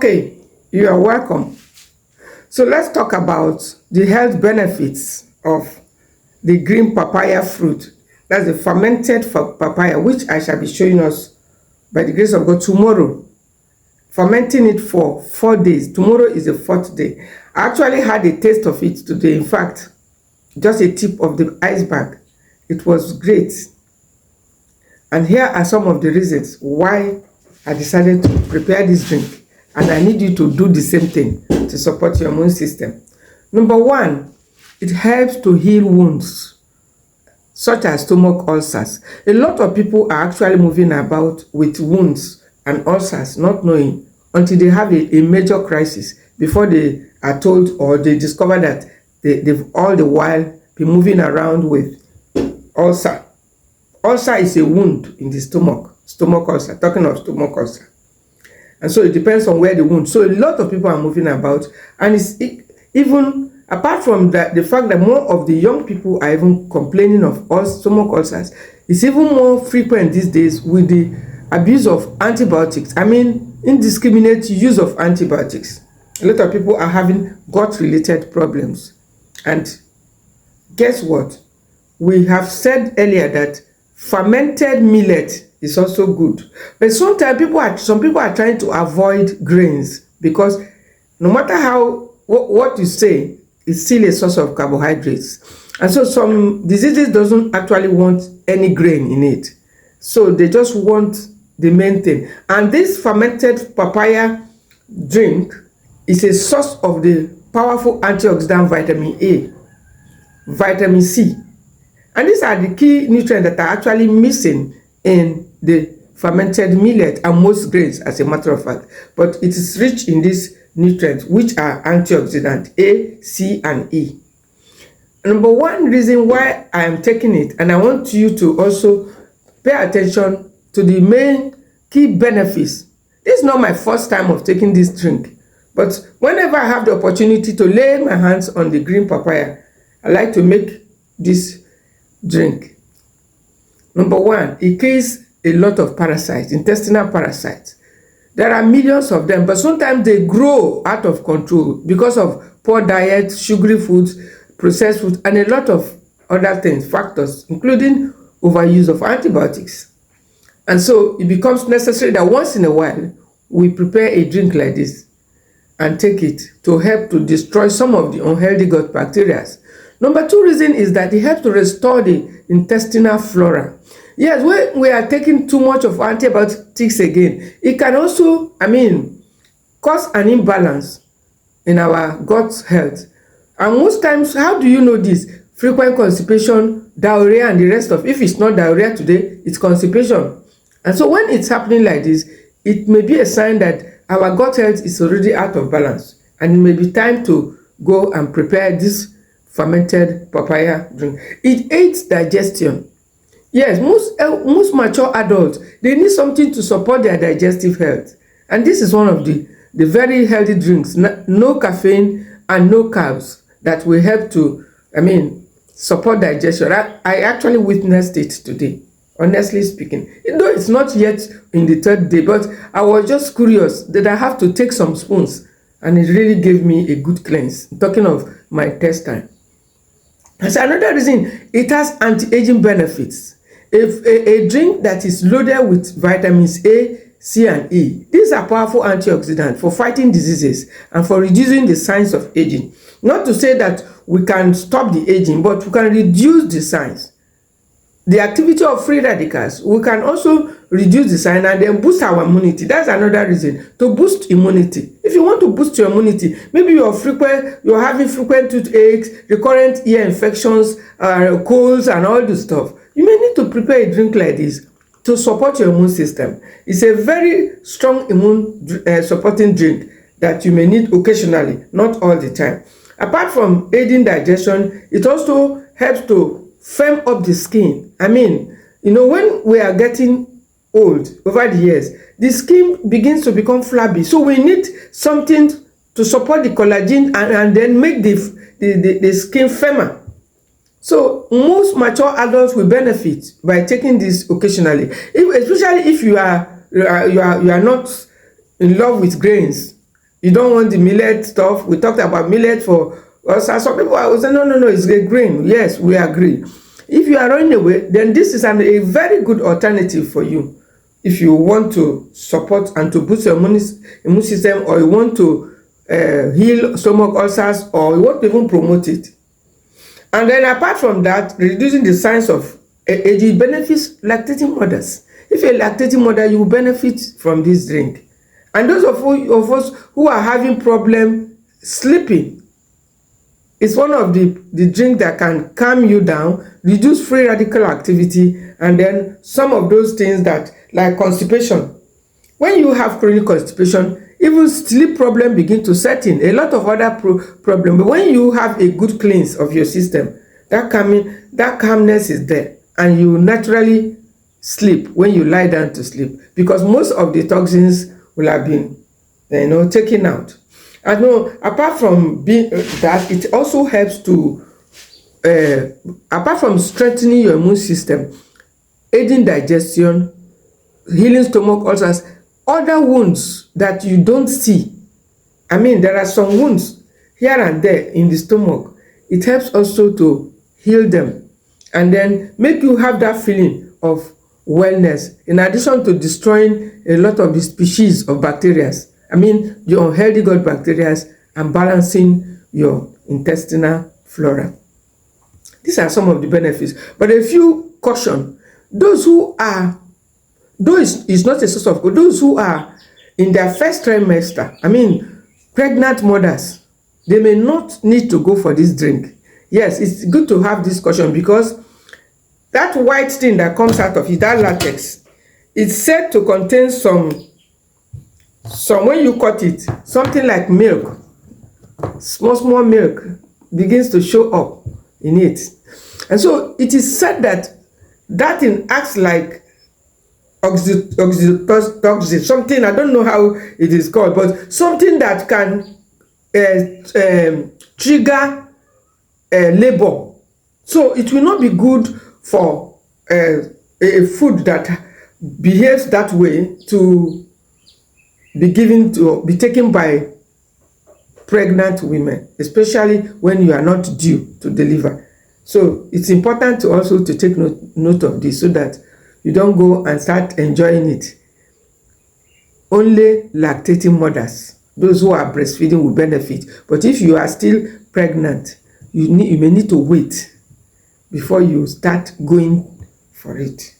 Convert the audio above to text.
Okay, you are welcome. So let's talk about the health benefits of the green papaya fruit. That's the fermented papaya, which I shall be showing us by the grace of God tomorrow. Fermenting it for 4 days. Tomorrow is the fourth day. I actually had a taste of it today. In fact, just a tip of the iceberg. It was great. And here are some of the reasons why I decided to prepare this drink. And I need you to do the same thing to support your immune system. Number one, it helps to heal wounds, such as stomach ulcers. A lot of people are actually moving about with wounds and ulcers, not knowing until they have a major crisis before they are told or they discover that they've all the while been moving around with ulcer. Ulcer is a wound in the stomach ulcer, talking of stomach ulcer. And so it depends on where the wound. So a lot of people are moving about, and even apart from that, the fact that more of the young people are even complaining of stomach ulcers, it's even more frequent these days with the abuse of antibiotics. I mean, indiscriminate use of antibiotics. A lot of people are having gut-related problems. And guess what? We have said earlier that fermented millet is also good. But sometimes some people are trying to avoid grains because no matter what you say, it's still a source of carbohydrates. And so some diseases doesn't actually want any grain in it. So they just want the main thing. And this fermented papaya drink is a source of the powerful antioxidant vitamin A, vitamin C. And these are the key nutrients that are actually missing in the fermented millet and most grains, as a matter of fact. But it is rich in these nutrients, which are antioxidant A, C, and E. Number one reason why I am taking it, and I want you to also pay attention to the main key benefits. This is not my first time of taking this drink, but whenever I have the opportunity to lay my hands on the green papaya, I like to make this drink. Number one, it kills a lot of parasites, intestinal parasites. There are millions of them, but sometimes they grow out of control because of poor diet, sugary foods, processed foods, and a lot of other things, factors, including overuse of antibiotics. And so it becomes necessary that once in a while, we prepare a drink like this and take it to help to destroy some of the unhealthy gut bacteria. Number two reason is that it helps to restore the intestinal flora. Yes, when we are taking too much of antibiotics again, it can also, cause an imbalance in our gut health. And most times, how do you know this? Frequent constipation, diarrhea, and the rest of, if it's not diarrhea today, it's constipation. And so when it's happening like this, it may be a sign that our gut health is already out of balance. And it may be time to go and prepare this fermented papaya drink. It aids digestion. Yes, most mature adults, they need something to support their digestive health. And this is one of the very healthy drinks, no caffeine and no carbs, that will help to, support digestion. I actually witnessed it today, honestly speaking. Though it's not yet in the third day, but I was just curious that I have to take some spoons, and it really gave me a good cleanse. Talking of my intestine. That's another reason it has anti-aging benefits. If a drink that is loaded with vitamins A, C, and E, these are powerful antioxidants for fighting diseases and for reducing the signs of aging. Not to say that we can stop the aging, but we can reduce the signs. The activity of free radicals, we can also reduce the sign and then boost our immunity. That's another reason, to boost immunity. If you want to boost your immunity, maybe you're having frequent toothaches, recurrent ear infections, colds, and all this stuff. You may need to prepare a drink like this to support your immune system. It's a very strong immune supporting drink that you may need occasionally, not all the time. Apart from aiding digestion, it also helps to firm up the skin. When we are getting old over the years, the skin begins to become flabby. So we need something to support the collagen and then make the skin firmer. So most mature adults will benefit by taking this occasionally, especially if you are not in love with grains You don't want the millet stuff. We talked about millet for us. Some people will say, no, it's a grain. Yes, we agree. If you are running away, then this is a very good alternative for you. If you want to support and to boost your immune system, or you want to heal stomach ulcers, or you want to even promote it. And then apart from that, reducing the signs of age benefits lactating mothers. If you're a lactating mother, you will benefit from this drink. And those of us who are having problem sleeping, it's one of the drink that can calm you down, reduce free radical activity, and then some of those things that, like constipation. When you have chronic constipation, even sleep problem begin to set in. A lot of other problems. But when you have a good cleanse of your system, that calmness is there, and you naturally sleep when you lie down to sleep, because most of the toxins will have been, taken out. And no, apart from being that, it also helps to, apart from strengthening your immune system, aiding digestion, healing stomach ulcers, other wounds that you don't see. I mean, there are some wounds here and there in the stomach. It helps also to heal them, and then make you have that feeling of wellness, in addition to destroying a lot of the species of bacteria. I mean, your unhealthy gut bacteria, and balancing your intestinal flora. These are some of the benefits. But a few caution: those who are, though it's not a source of good, those who are in their first trimester, I mean, pregnant mothers, they may not need to go for this drink. Yes, it's good to have this caution, because that white thing that comes out of it, that latex, it's said to contain some, when you cut it, something like milk, small milk begins to show up in it. And so it is said that thing acts like oxytocin, something, I don't know how it is called, but something that can trigger labor. So it will not be good for a food that behaves that way to be taken by pregnant women, especially when you are not due to deliver. So it's important to also to take note of this, so that you don't go and start enjoying it. Only lactating mothers, those who are breastfeeding, will benefit. But if you are still pregnant, you may need to wait before you start going for it.